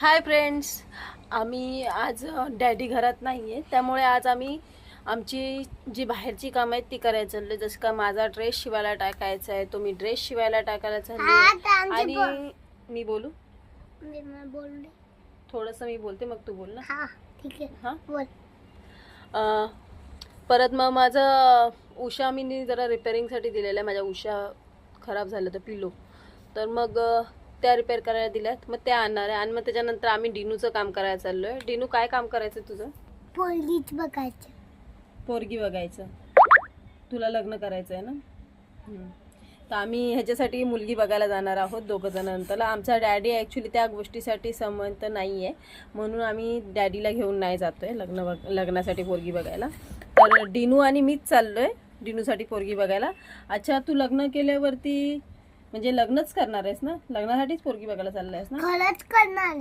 Hi friends, आम्ही आज daddy घरात नाही आहे, त्यामुळे आज आम्ही आमची जी बाहेरची कामं आहेत ती करायला चाललो. जसं का माझा ड्रेस शिवायला टाकायचा आहे, तो मी ड्रेस शिवायला टाकायला चाललो. आणि मी बोलू थोडंसं, मी बोलते मग तू बोल ना. ठीक आहे. हां बोल. परत मग माझं उषा मी जरा रिपेअरिंगसाठी दिलेलं आहे. माझ्या उषा खराब झालं तर पिलो, तर मग त्या रिपेअर करायला दिल्यात, मग त्या आणणार आहे. आणि मग त्याच्यानंतर आम्ही डिनूचं काम करायला चाललो आहे. डिनू, काय काम करायचं तुझं? पोरगीच बघायचं. पोरगी बघायचं. तुला लग्न करायचं आहे ना? तर आम्ही ह्याच्यासाठी मुलगी बघायला जाणार आहोत दोघं जण. नंतरला आमचा डॅडी ॲक्च्युली त्या गोष्टीसाठी संमत नाही आहे, म्हणून आम्ही डॅडीला घेऊन नाही जातो आहे लग्नासाठी पोरगी बघायला. तर डिनू आणि मीच चाललो आहे डिनूसाठी पोरगी बघायला. अच्छा, तू लग्न केल्यावरती म्हणजे लग्नच करणार आहेस ना? लग्नासाठीच पोरगी बघायला चाललं आहेस ना? खरंच करणार आहे.